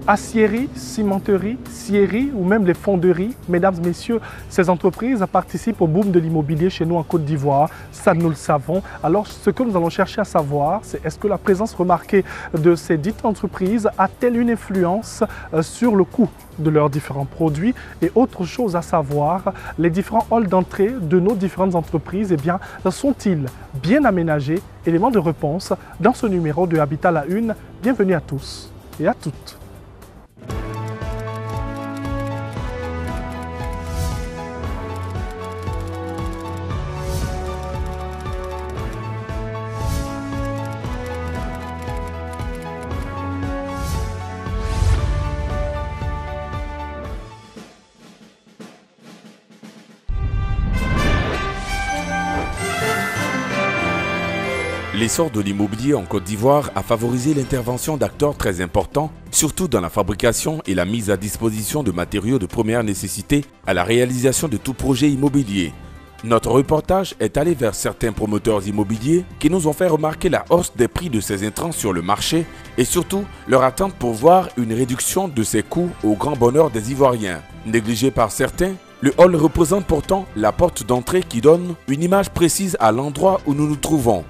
Aciérie, cimenterie, scierie ou même les fonderies, mesdames, messieurs, ces entreprises participent au boom de l'immobilier chez nous en Côte d'Ivoire. Ça, nous le savons. Alors, ce que nous allons chercher à savoir, c'est est-ce que la présence remarquée de ces dites entreprises a-t-elle une influence sur le coût de leurs différents produits? Et autre chose à savoir, les différents halls d'entrée de nos différentes entreprises, sont-ils bien aménagés? Élément de réponse dans ce numéro de Habitat la Une. Bienvenue à tous et à toutes. L'essor de l'immobilier en Côte d'Ivoire a favorisé l'intervention d'acteurs très importants, surtout dans la fabrication et la mise à disposition de matériaux de première nécessité à la réalisation de tout projet immobilier. Notre reportage est allé vers certains promoteurs immobiliers qui nous ont fait remarquer la hausse des prix de ces intrants sur le marché et surtout leur attente pour voir une réduction de ces coûts au grand bonheur des Ivoiriens. Négligé par certains, le hall représente pourtant la porte d'entrée qui donne une image précise à l'endroit où nous nous trouvons.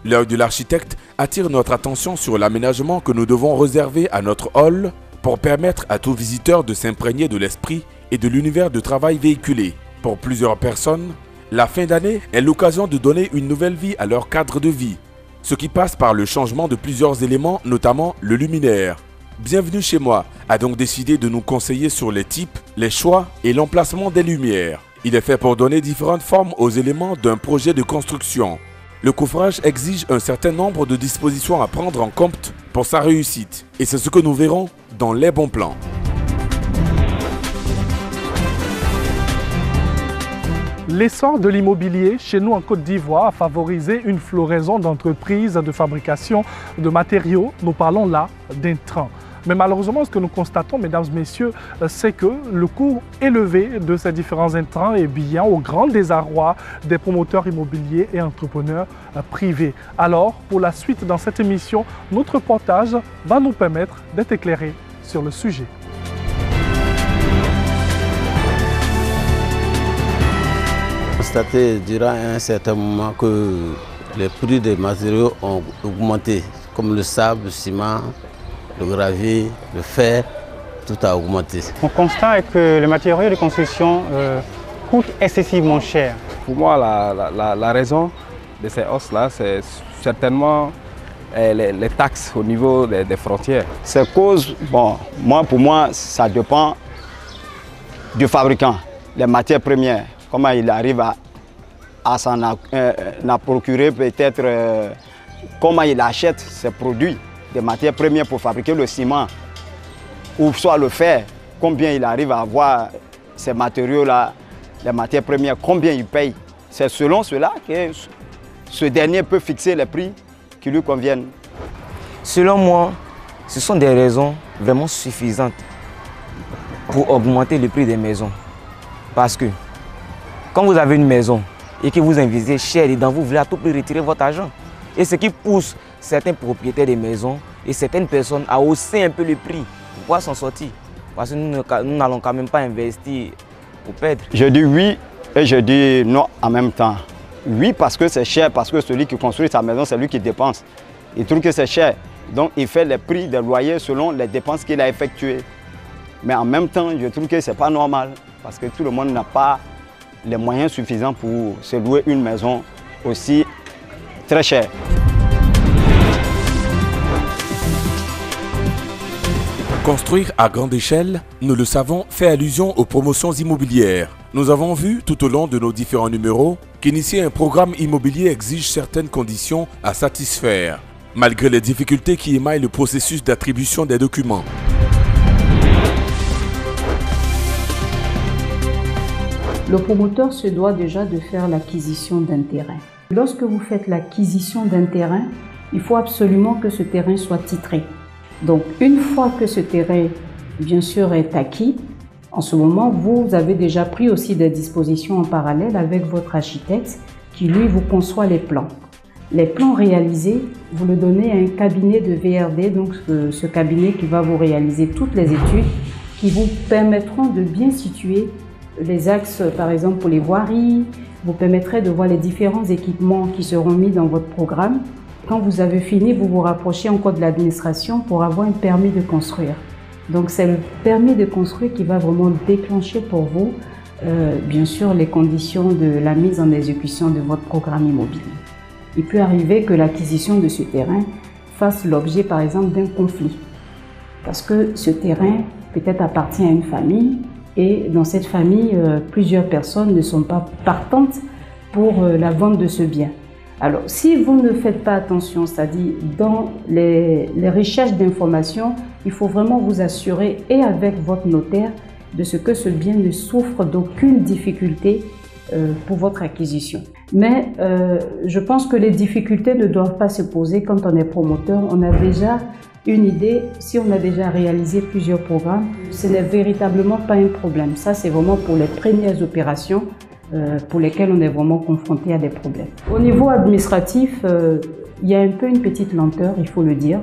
L'œil de l'architecte attire notre attention sur l'aménagement que nous devons réserver à notre hall pour permettre à tout visiteur de s'imprégner de l'esprit et de l'univers de travail véhiculé. Pour plusieurs personnes, la fin d'année est l'occasion de donner une nouvelle vie à leur cadre de vie, ce qui passe par le changement de plusieurs éléments, notamment le luminaire. Bienvenue chez moi a donc décidé de nous conseiller sur les types, les choix et l'emplacement des lumières. Il est fait pour donner différentes formes aux éléments d'un projet de construction. Le coffrage exige un certain nombre de dispositions à prendre en compte pour sa réussite. Et c'est ce que nous verrons dans les bons plans. L'essor de l'immobilier chez nous en Côte d'Ivoire a favorisé une floraison d'entreprises de fabrication de matériaux. Nous parlons là d'intrants. Mais malheureusement, ce que nous constatons, mesdames et messieurs, c'est que le coût élevé de ces différents intrants est bien au grand désarroi des promoteurs immobiliers et entrepreneurs privés. Alors, pour la suite dans cette émission, notre reportage va nous permettre d'être éclairés sur le sujet. Constaté durant un certain moment que les prix des matériaux ont augmenté, comme le sable, le ciment, le gravier, le fer, tout a augmenté. Mon constat est que les matériaux de construction coûtent excessivement cher. Pour moi, la raison de ces hausses-là, c'est certainement les taxes au niveau des frontières. Ces causes, pour moi, ça dépend du fabricant. Les matières premières, comment il arrive à s'en procurer peut-être, comment il achète ses produits. Des matières premières pour fabriquer le ciment ou soit le fer, combien il arrive à avoir ces matériaux-là, les matières premières, combien il paye. C'est selon cela que ce dernier peut fixer les prix qui lui conviennent. Selon moi, ce sont des raisons vraiment suffisantes pour augmenter le prix des maisons. Parce que quand vous avez une maison et que vous investissez cher dedans, vous voulez à tout prix retirer votre argent. Et ce qui pousse certains propriétaires des maisons et certaines personnes à hausser un peu le prix pour pouvoir s'en sortir. Parce que nous n'allons quand même pas investir pour perdre. Je dis oui et je dis non en même temps. Oui parce que c'est cher, parce que celui qui construit sa maison, c'est lui qui dépense. Il trouve que c'est cher. Donc il fait les prix des loyers selon les dépenses qu'il a effectuées. Mais en même temps, je trouve que ce n'est pas normal. Parce que tout le monde n'a pas les moyens suffisants pour se louer une maison aussi très chère. Construire à grande échelle, nous le savons, fait allusion aux promotions immobilières. Nous avons vu tout au long de nos différents numéros qu'initier un programme immobilier exige certaines conditions à satisfaire, malgré les difficultés qui émaillent le processus d'attribution des documents. Le promoteur se doit déjà de faire l'acquisition d'un terrain. Lorsque vous faites l'acquisition d'un terrain, il faut absolument que ce terrain soit titré. Donc, une fois que ce terrain, bien sûr, est acquis, en ce moment, vous avez déjà pris aussi des dispositions en parallèle avec votre architecte qui, lui, vous conçoit les plans. Les plans réalisés, vous le donnez à un cabinet de VRD, donc ce cabinet qui va vous réaliser toutes les études qui vous permettront de bien situer les axes, par exemple pour les voiries, vous permettrez de voir les différents équipements qui seront mis dans votre programme. Quand vous avez fini, vous vous rapprochez encore de l'administration pour avoir un permis de construire. Donc c'est le permis de construire qui va vraiment déclencher pour vous, bien sûr, les conditions de la mise en exécution de votre programme immobilier. Il peut arriver que l'acquisition de ce terrain fasse l'objet, par exemple, d'un conflit. Parce que ce terrain peut-être appartient à une famille et dans cette famille, plusieurs personnes ne sont pas partantes pour la vente de ce bien. Alors, si vous ne faites pas attention, c'est-à-dire dans les recherches d'informations, il faut vraiment vous assurer, et avec votre notaire, de ce que ce bien ne souffre d'aucune difficulté pour votre acquisition. Mais je pense que les difficultés ne doivent pas se poser quand on est promoteur. On a déjà une idée, si on a déjà réalisé plusieurs programmes, ce n'est véritablement pas un problème. Ça, c'est vraiment pour les premières opérations pour lesquelles on est vraiment confronté à des problèmes. Au niveau administratif, il y a un peu une petite lenteur, il faut le dire,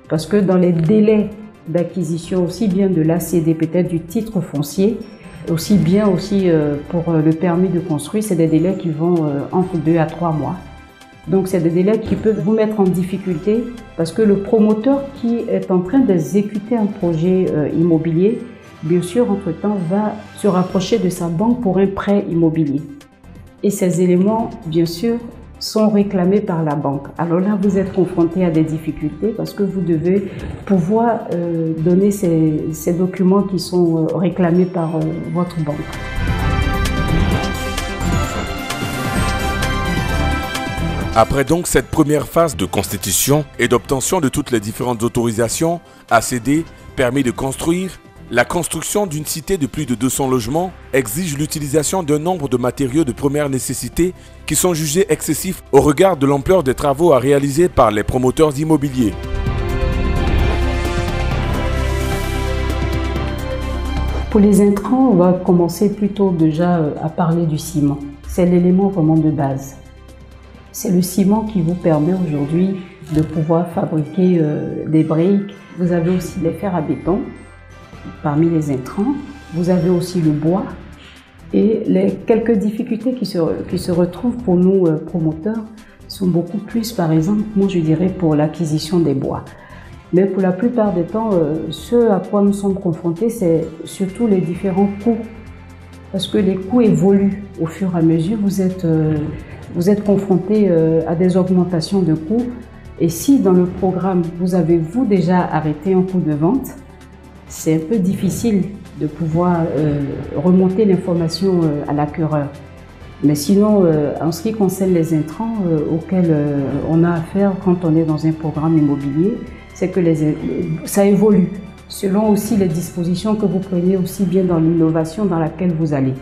parce que dans les délais d'acquisition, aussi bien de l'ACD, peut-être du titre foncier, aussi bien pour le permis de construire, c'est des délais qui vont entre 2 à 3 mois. Donc c'est des délais qui peuvent vous mettre en difficulté parce que le promoteur qui est en train d'exécuter un projet immobilier, bien sûr, entre-temps, va se rapprocher de sa banque pour un prêt immobilier. Et ces éléments, bien sûr, sont réclamés par la banque. Alors là, vous êtes confronté à des difficultés parce que vous devez pouvoir donner ces documents qui sont réclamés par votre banque. Après donc cette première phase de constitution et d'obtention de toutes les différentes autorisations, ACD, permis de construire, la construction d'une cité de plus de 200 logements exige l'utilisation d'un nombre de matériaux de première nécessité qui sont jugés excessifs au regard de l'ampleur des travaux à réaliser par les promoteurs immobiliers. Pour les intrants, on va commencer plutôt déjà à parler du ciment. C'est l'élément vraiment de base. C'est le ciment qui vous permet aujourd'hui de pouvoir fabriquer des briques. Vous avez aussi les fers à béton parmi les intrants. Vous avez aussi le bois et les quelques difficultés qui se retrouvent pour nous promoteurs sont beaucoup plus, par exemple, moi je dirais pour l'acquisition des bois. Mais pour la plupart des temps, ce à quoi nous sommes confrontés, c'est surtout les différents coûts. Parce que les coûts évoluent au fur et à mesure. Vous êtes confronté à des augmentations de coûts. Et si dans le programme, vous avez déjà arrêté un coût de vente, c'est un peu difficile de pouvoir remonter l'information à l'acquéreur. Mais sinon, en ce qui concerne les intrants auxquels on a affaire quand on est dans un programme immobilier, c'est que ça évolue selon aussi les dispositions que vous prenez aussi bien dans l'innovation dans laquelle vous allez.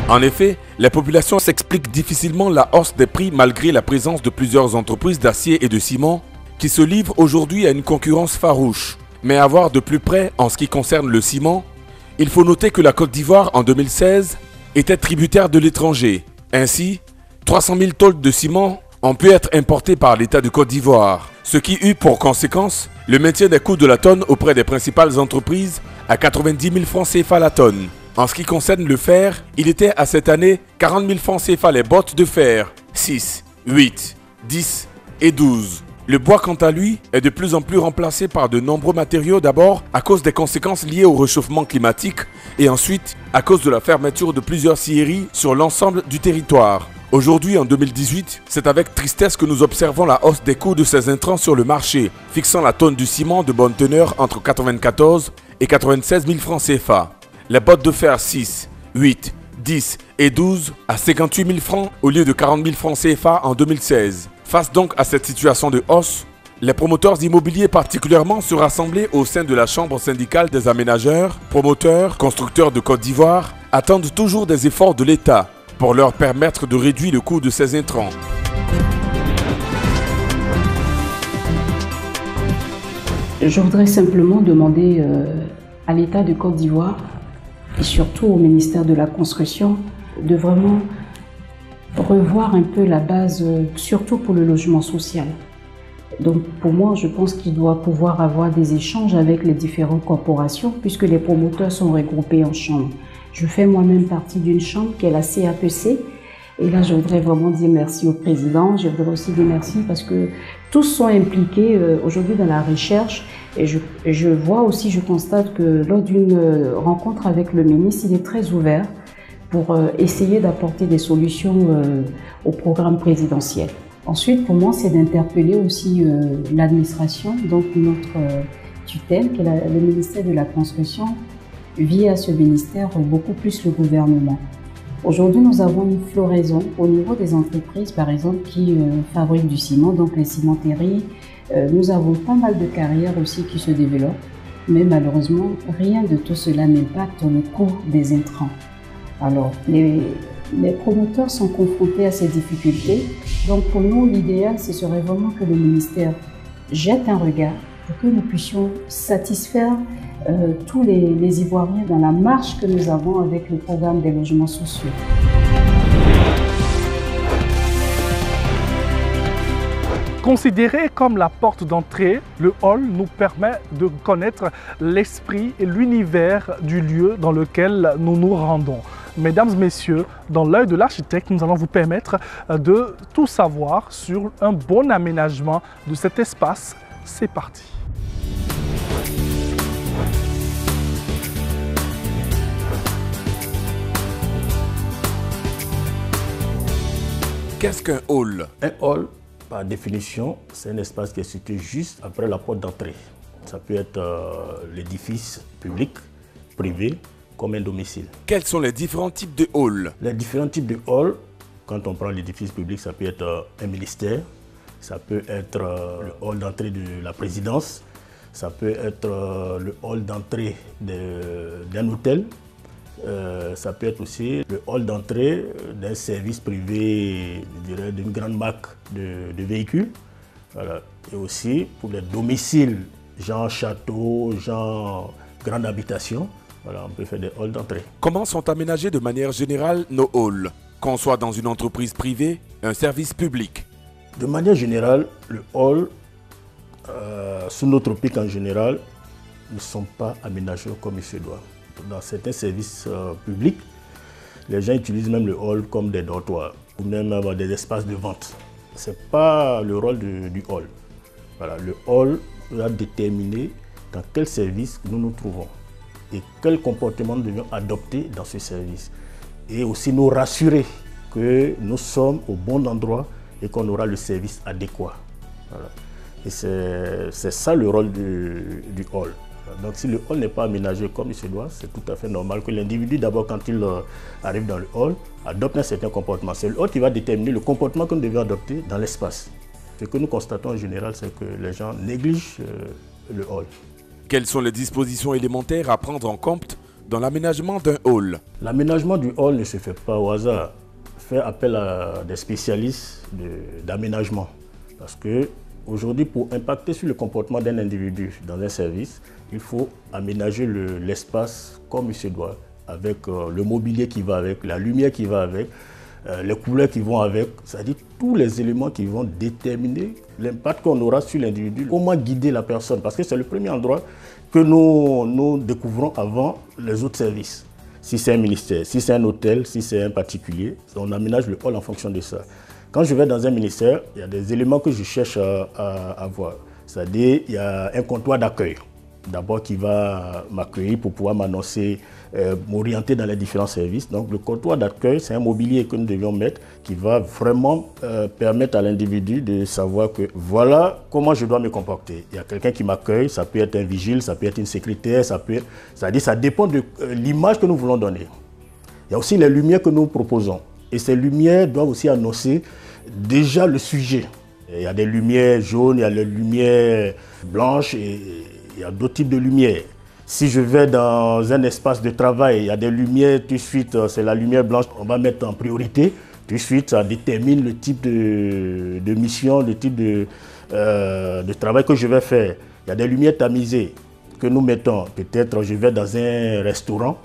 En effet, les populations s'expliquent difficilement la hausse des prix malgré la présence de plusieurs entreprises d'acier et de ciment qui se livrent aujourd'hui à une concurrence farouche. Mais à voir de plus près en ce qui concerne le ciment, il faut noter que la Côte d'Ivoire en 2016 était tributaire de l'étranger. Ainsi, 300 000 tonnes de ciment ont pu être importées par l'État de Côte d'Ivoire, ce qui eut pour conséquence le maintien des coûts de la tonne auprès des principales entreprises à 90 000 francs CFA la tonne. En ce qui concerne le fer, il était à cette année 40 000 francs CFA les bottes de fer, 6, 8, 10 et 12. Le bois, quant à lui, est de plus en plus remplacé par de nombreux matériaux, d'abord à cause des conséquences liées au réchauffement climatique et ensuite à cause de la fermeture de plusieurs scieries sur l'ensemble du territoire. Aujourd'hui, en 2018, c'est avec tristesse que nous observons la hausse des coûts de ces intrants sur le marché, fixant la tonne du ciment de bonne teneur entre 94 et 96 000 francs CFA. Les bottes de fer 6, 8, 10 et 12 à 58 000 francs au lieu de 40 000 francs CFA en 2016. Face donc à cette situation de hausse, les promoteurs immobiliers particulièrement se rassemblaient au sein de la Chambre syndicale des aménageurs, promoteurs, constructeurs de Côte d'Ivoire attendent toujours des efforts de l'État pour leur permettre de réduire le coût de ces intrants. Je voudrais simplement demander à l'État de Côte d'Ivoire et surtout au ministère de la Construction de vraiment revoir un peu la base, surtout pour le logement social. Donc pour moi, je pense qu'il doit pouvoir avoir des échanges avec les différentes corporations puisque les promoteurs sont regroupés en chambres. Je fais moi-même partie d'une chambre qui est la CAPC. Et là, je voudrais vraiment dire merci au président. Je voudrais aussi dire merci parce que tous sont impliqués aujourd'hui dans la recherche. Et je vois aussi, je constate que lors d'une rencontre avec le ministre, il est très ouvert pour essayer d'apporter des solutions au programme présidentiel. Ensuite, pour moi, c'est d'interpeller aussi l'administration, donc notre tutelle, qui est le ministère de la Construction, via ce ministère beaucoup plus le gouvernement. Aujourd'hui, nous avons une floraison au niveau des entreprises, par exemple, qui fabriquent du ciment, donc les cimenteries. Nous avons pas mal de carrières aussi qui se développent, mais malheureusement, rien de tout cela n'impacte le coût des intrants. Alors, les promoteurs sont confrontés à ces difficultés. Donc pour nous, l'idéal, ce serait vraiment que le ministère jette un regard pour que nous puissions satisfaire tous les Ivoiriens dans la marche que nous avons avec le programme des logements sociaux. Considéré comme la porte d'entrée, le hall nous permet de connaître l'esprit et l'univers du lieu dans lequel nous nous rendons. Mesdames, Messieurs, dans l'œil de l'architecte, nous allons vous permettre de tout savoir sur un bon aménagement de cet espace. C'est parti. Qu'est-ce qu'un hall? Un hall, par définition, c'est un espace qui est situé juste après la porte d'entrée. Ça peut être l'édifice public, privé, comme un domicile. Quels sont les différents types de halls? Les différents types de halls, quand on prend l'édifice public, ça peut être un ministère, ça peut être le hall d'entrée de la présidence, ça peut être le hall d'entrée d'un hôtel, ça peut être aussi le hall d'entrée d'un service privé, je dirais, d'une grande marque de véhicules. Voilà. Et aussi pour les domiciles, genre château, genre grande habitation. Voilà, on peut faire des halls d'entrée. Comment sont aménagés de manière générale nos halls, qu'on soit dans une entreprise privée, un service public? De manière générale, le hall, sous nos tropiques en général, ne sont pas aménagés comme il se doit. Dans certains services publics, les gens utilisent même le hall comme des dortoirs ou même des espaces de vente. Ce n'est pas le rôle du hall. Voilà, le hall va déterminer dans quel service nous nous trouvons et quel comportement nous devions adopter dans ce service. Et aussi nous rassurer que nous sommes au bon endroit et qu'on aura le service adéquat. Voilà. Et c'est ça le rôle du hall. Donc si le hall n'est pas aménagé comme il se doit, c'est tout à fait normal que l'individu, d'abord quand il arrive dans le hall, adopte un certain comportement. C'est le hall qui va déterminer le comportement que nous devons adopter dans l'espace. Ce que nous constatons en général, c'est que les gens négligent le hall. Quelles sont les dispositions élémentaires à prendre en compte dans l'aménagement d'un hall? L'aménagement du hall ne se fait pas au hasard. Faire appel à des spécialistes d'aménagement. Parce que aujourd'hui, pour impacter sur le comportement d'un individu dans un service, il faut aménager l'espace comme il se doit, avec le mobilier qui va avec, la lumière qui va avec, les couleurs qui vont avec, c'est-à-dire tous les éléments qui vont déterminer l'impact qu'on aura sur l'individu, comment guider la personne, parce que c'est le premier endroit que nous découvrons avant les autres services. Si c'est un ministère, si c'est un hôtel, si c'est un particulier, on aménage le hall en fonction de ça. Quand je vais dans un ministère, il y a des éléments que je cherche à voir. C'est-à-dire, il y a un comptoir d'accueil. D'abord, qui va m'accueillir pour pouvoir m'annoncer, m'orienter dans les différents services. Donc, le comptoir d'accueil, c'est un mobilier que nous devions mettre qui va vraiment permettre à l'individu de savoir que voilà comment je dois me comporter. Il y a quelqu'un qui m'accueille, ça peut être un vigile, ça peut être une secrétaire, c'est-à-dire ça dépend de l'image que nous voulons donner. Il y a aussi les lumières que nous proposons. Et ces lumières doivent aussi annoncer déjà le sujet. Il y a des lumières jaunes, il y a les lumières blanches et il y a d'autres types de lumières. Si je vais dans un espace de travail, il y a des lumières, tout de suite, c'est la lumière blanche qu'on va mettre en priorité. Tout de suite, ça détermine le type de mission, le type de travail que je vais faire. Il y a des lumières tamisées que nous mettons. Peut-être je vais dans un restaurant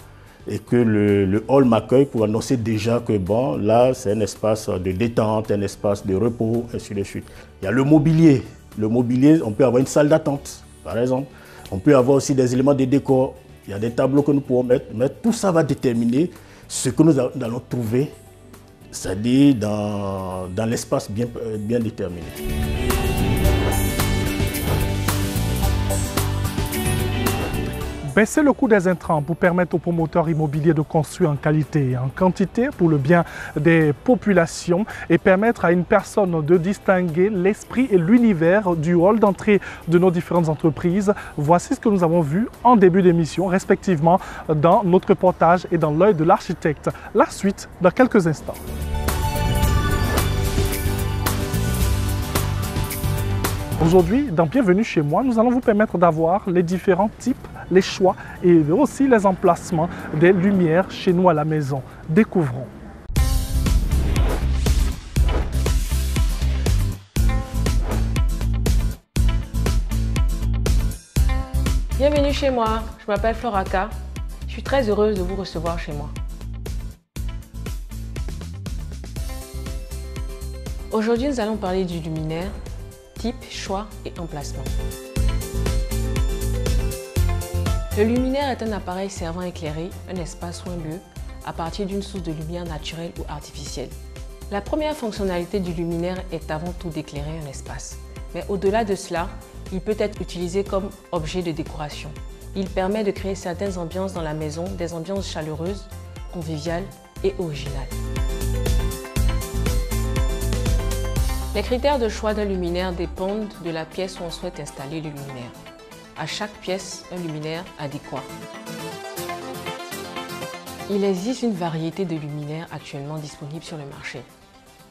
et que le hall m'accueille pour annoncer déjà que bon, là, c'est un espace de détente, un espace de repos, ainsi de suite. Il y a le mobilier. Le mobilier, on peut avoir une salle d'attente, par exemple. On peut avoir aussi des éléments de décor. Il y a des tableaux que nous pouvons mettre, mais tout ça va déterminer ce que nous allons trouver, c'est-à-dire dans l'espace bien déterminé. Baisser le coût des intrants pour permettre aux promoteurs immobiliers de construire en qualité et en quantité pour le bien des populations et permettre à une personne de distinguer l'esprit et l'univers du hall d'entrée de nos différentes entreprises. Voici ce que nous avons vu en début d'émission, respectivement dans notre reportage et dans l'œil de l'architecte. La suite dans quelques instants. Aujourd'hui, dans Bienvenue chez moi, nous allons vous permettre d'avoir les différents types, les choix et aussi les emplacements des lumières chez nous à la maison. Découvrons. Bienvenue chez moi, je m'appelle Floraka. Je suis très heureuse de vous recevoir chez moi. Aujourd'hui, nous allons parler du luminaire, type, choix et emplacement. Le luminaire est un appareil servant à éclairer un espace ou un lieu à partir d'une source de lumière naturelle ou artificielle. La première fonctionnalité du luminaire est avant tout d'éclairer un espace. Mais au-delà de cela, il peut être utilisé comme objet de décoration. Il permet de créer certaines ambiances dans la maison, des ambiances chaleureuses, conviviales et originales. Les critères de choix d'un luminaire dépendent de la pièce où on souhaite installer le luminaire. À chaque pièce, un luminaire adéquat. Il existe une variété de luminaires actuellement disponibles sur le marché.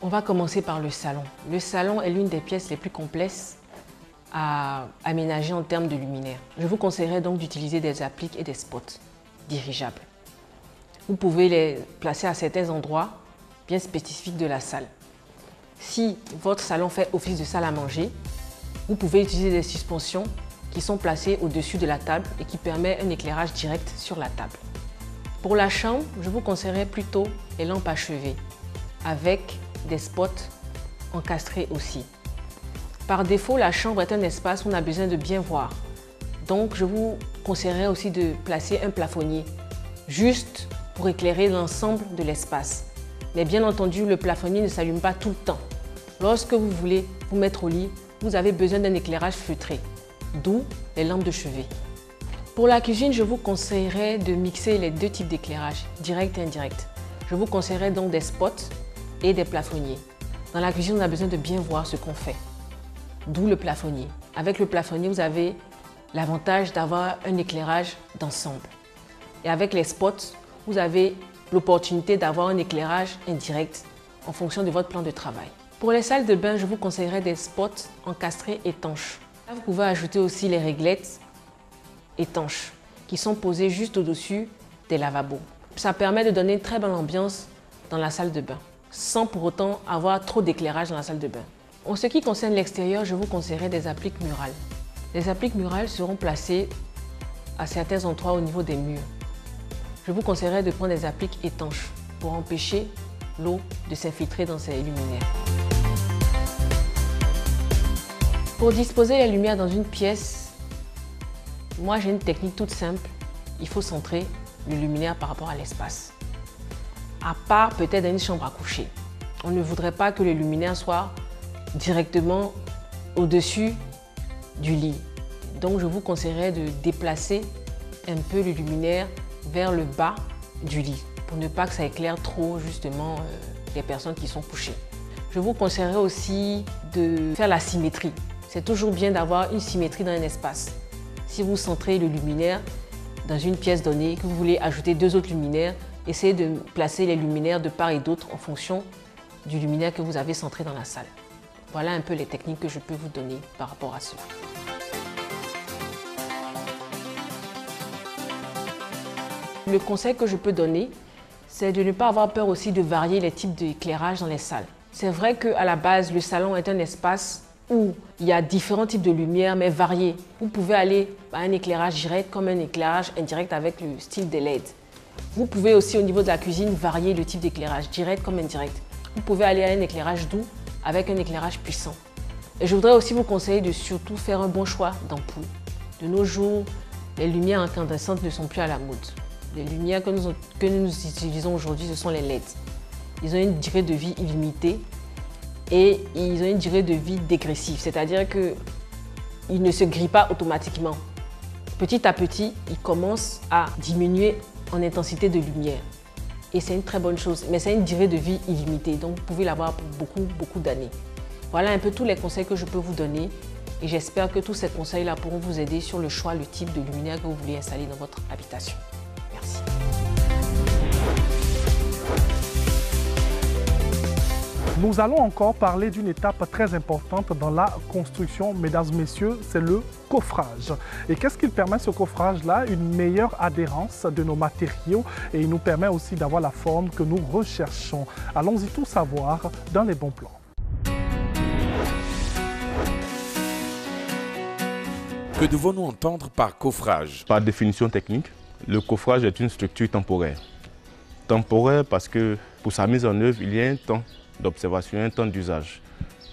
On va commencer par le salon. Le salon est l'une des pièces les plus complexes à aménager en termes de luminaire. Je vous conseillerais donc d'utiliser des appliques et des spots dirigeables. Vous pouvez les placer à certains endroits bien spécifiques de la salle. Si votre salon fait office de salle à manger, vous pouvez utiliser des suspensions qui sont placées au-dessus de la table et qui permettent un éclairage direct sur la table. Pour la chambre, je vous conseillerais plutôt les lampes à chevet avec des spots encastrés aussi. Par défaut, la chambre est un espace où on a besoin de bien voir. Donc, je vous conseillerais aussi de placer un plafonnier juste pour éclairer l'ensemble de l'espace. Mais bien entendu, le plafonnier ne s'allume pas tout le temps. Lorsque vous voulez vous mettre au lit, vous avez besoin d'un éclairage feutré, d'où les lampes de chevet. Pour la cuisine, je vous conseillerais de mixer les deux types d'éclairage, direct et indirect. Je vous conseillerais donc des spots et des plafonniers. Dans la cuisine, on a besoin de bien voir ce qu'on fait, d'où le plafonnier. Avec le plafonnier, vous avez l'avantage d'avoir un éclairage d'ensemble. Et avec les spots, vous avez l'opportunité d'avoir un éclairage indirect en fonction de votre plan de travail. Pour les salles de bain, je vous conseillerais des spots encastrés étanches. Là, vous pouvez ajouter aussi les réglettes étanches qui sont posées juste au-dessus des lavabos. Ça permet de donner une très bonne ambiance dans la salle de bain, sans pour autant avoir trop d'éclairage dans la salle de bain. En ce qui concerne l'extérieur, je vous conseillerais des appliques murales. Les appliques murales seront placées à certains endroits au niveau des murs. Je vous conseillerais de prendre des appliques étanches pour empêcher l'eau de s'infiltrer dans ces luminaires. Pour disposer la lumière dans une pièce, moi j'ai une technique toute simple. Il faut centrer le luminaire par rapport à l'espace. À part peut-être dans une chambre à coucher. On ne voudrait pas que le luminaire soit directement au-dessus du lit. Donc je vous conseillerais de déplacer un peu le luminaire vers le bas du lit pour ne pas que ça éclaire trop justement les personnes qui sont couchées. Je vous conseillerais aussi de faire la symétrie. C'est toujours bien d'avoir une symétrie dans un espace. Si vous centrez le luminaire dans une pièce donnée, que vous voulez ajouter deux autres luminaires, essayez de placer les luminaires de part et d'autre en fonction du luminaire que vous avez centré dans la salle. Voilà un peu les techniques que je peux vous donner par rapport à cela. Le conseil que je peux donner, c'est de ne pas avoir peur aussi de varier les types d'éclairage dans les salles. C'est vrai qu'à la base, le salon est un espace où il y a différents types de lumière, mais variés. Vous pouvez aller à un éclairage direct comme un éclairage indirect avec le style des LED. Vous pouvez aussi au niveau de la cuisine varier le type d'éclairage, direct comme indirect. Vous pouvez aller à un éclairage doux avec un éclairage puissant. Et je voudrais aussi vous conseiller de surtout faire un bon choix d'ampoule. De nos jours, les lumières incandescentes ne sont plus à la mode. Les lumières que nous utilisons aujourd'hui, ce sont les LED. Ils ont une durée de vie illimitée et ils ont une durée de vie dégressive, c'est-à-dire qu'ils ne se grillent pas automatiquement. Petit à petit, ils commencent à diminuer en intensité de lumière. Et c'est une très bonne chose, mais c'est une durée de vie illimitée, donc vous pouvez l'avoir pour beaucoup d'années. Voilà un peu tous les conseils que je peux vous donner et j'espère que tous ces conseils-là pourront vous aider sur le choix, le type de luminaire que vous voulez installer dans votre habitation. Merci. Nous allons encore parler d'une étape très importante dans la construction, mesdames et messieurs, c'est le coffrage. Et qu'est-ce qu'il permet ce coffrage-là? Une meilleure adhérence de nos matériaux et il nous permet aussi d'avoir la forme que nous recherchons. Allons-y tout savoir dans les bons plans. Que devons-nous entendre par coffrage? Par définition technique, le coffrage est une structure temporaire. Temporaire parce que pour sa mise en œuvre, il y a un temps d'observation, un temps d'usage.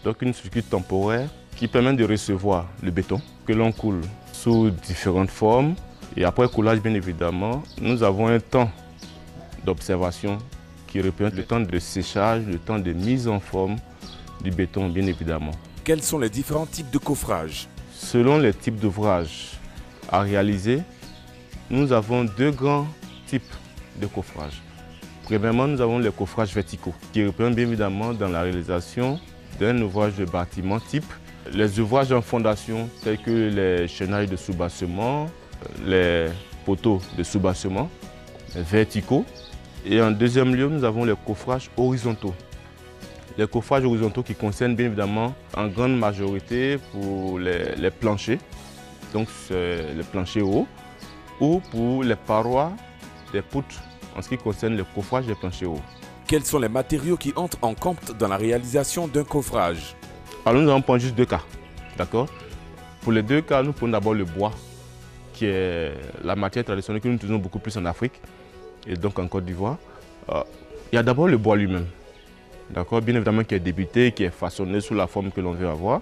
Donc une structure temporaire qui permet de recevoir le béton que l'on coule sous différentes formes. Et après coulage, bien évidemment, nous avons un temps d'observation qui représente le temps de séchage, le temps de mise en forme du béton, bien évidemment. Quels sont les différents types de coffrage? Selon les types d'ouvrages à réaliser, nous avons deux grands types de coffrage. Premièrement, nous avons les coffrages verticaux qui représentent bien évidemment dans la réalisation d'un ouvrage de bâtiment type. Les ouvrages en fondation tels que les chaînages de soubassement, les poteaux de soubassement verticaux. Et en deuxième lieu, nous avons les coffrages horizontaux. Les coffrages horizontaux qui concernent bien évidemment en grande majorité pour les planchers, donc les planchers hauts, ou pour les parois des poutres en ce qui concerne le coffrage des planchers hauts. Quels sont les matériaux qui entrent en compte dans la réalisation d'un coffrage? Alors nous allons prendre juste deux cas, d'accord? Pour les deux cas, nous prenons d'abord le bois, qui est la matière traditionnelle que nous utilisons beaucoup plus en Afrique et donc en Côte d'Ivoire. Il y a d'abord le bois lui-même, d'accord? Bien évidemment qui est débité, qui est façonné sous la forme que l'on veut avoir.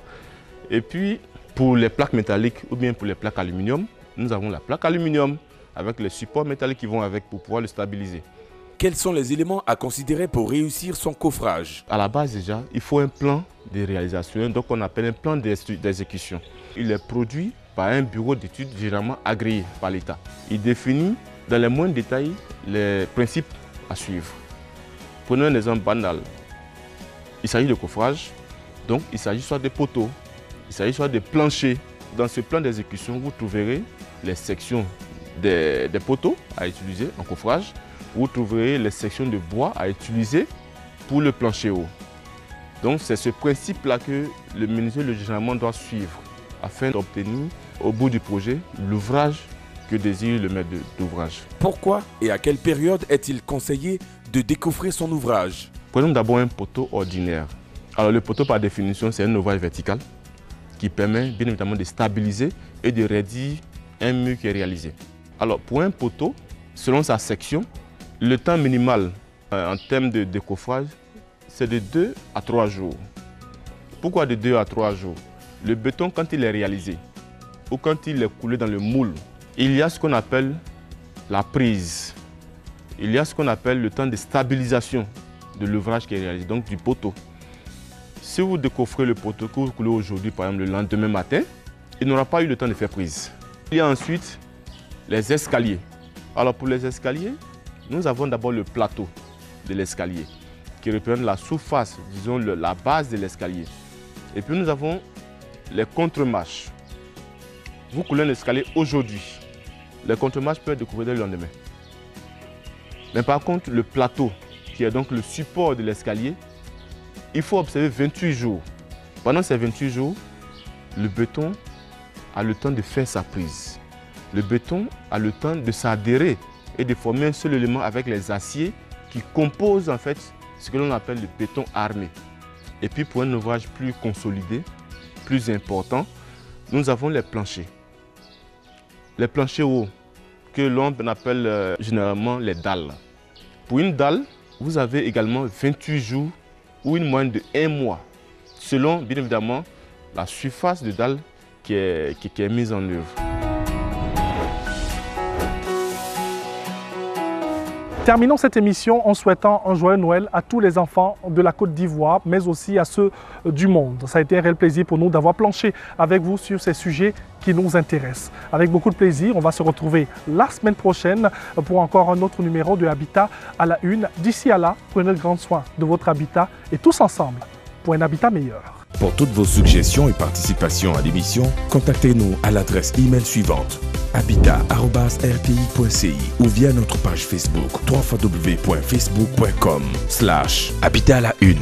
Et puis pour les plaques métalliques ou bien pour les plaques aluminium, nous avons la plaque aluminium avec les supports métalliques qui vont avec pour pouvoir le stabiliser. Quels sont les éléments à considérer pour réussir son coffrage? À la base déjà, il faut un plan de réalisation, donc on appelle un plan d'exécution. Il est produit par un bureau d'études généralement agréé par l'État. Il définit dans les moindres détails les principes à suivre. Prenons un exemple banal. Il s'agit de coffrage, donc il s'agit soit de poteaux, il s'agit soit de planchers. Dans ce plan d'exécution, vous trouverez les sections des poteaux à utiliser en coffrage. Vous trouverez les sections de bois à utiliser pour le plancher haut. Donc c'est ce principe-là que le menuisier généralement doit suivre afin d'obtenir au bout du projet l'ouvrage que désire le maître d'ouvrage. Pourquoi et à quelle période est-il conseillé de décoffrer son ouvrage? Prenons d'abord un poteau ordinaire. Alors le poteau par définition c'est un ouvrage vertical qui permet bien évidemment de stabiliser et de raidir un mur qui est réalisé. Alors pour un poteau, selon sa section, le temps minimal en termes de décoffrage, c'est de 2 à 3 jours. Pourquoi de 2 à 3 jours? Le béton, quand il est réalisé ou quand il est coulé dans le moule, il y a ce qu'on appelle la prise. Il y a ce qu'on appelle le temps de stabilisation de l'ouvrage qui est réalisé, donc du poteau. Si vous décoffrez le poteau que vous coulez aujourd'hui, par exemple le lendemain matin, il n'aura pas eu le temps de faire prise. Il y a ensuite les escaliers. Alors pour les escaliers, nous avons d'abord le plateau de l'escalier qui représente la surface, disons la base de l'escalier. Et puis nous avons les contre-marches. Vous coulez un escalier aujourd'hui, les contre-marches peuvent être découvertes dès le lendemain. Mais par contre, le plateau, qui est donc le support de l'escalier, il faut observer 28 jours. Pendant ces 28 jours, le béton a le temps de faire sa prise. Le béton a le temps de s'adhérer et de former un seul élément avec les aciers qui composent en fait ce que l'on appelle le béton armé. Et puis pour un ouvrage plus consolidé, plus important, nous avons les planchers. Les planchers hauts que l'on appelle généralement les dalles. Pour une dalle, vous avez également 28 jours ou une moyenne de 1 mois, selon bien évidemment la surface de dalle qui est mise en œuvre. Terminons cette émission en souhaitant un joyeux Noël à tous les enfants de la Côte d'Ivoire, mais aussi à ceux du monde. Ça a été un réel plaisir pour nous d'avoir planché avec vous sur ces sujets qui nous intéressent. Avec beaucoup de plaisir, on va se retrouver la semaine prochaine pour encore un autre numéro de Habitat à la Une. D'ici à là, prenez grand soin de votre habitat et tous ensemble pour un habitat meilleur. Pour toutes vos suggestions et participations à l'émission, contactez-nous à l'adresse email suivante habitat@rti.ci ou via notre page Facebook www.facebook.com/habitat à la une/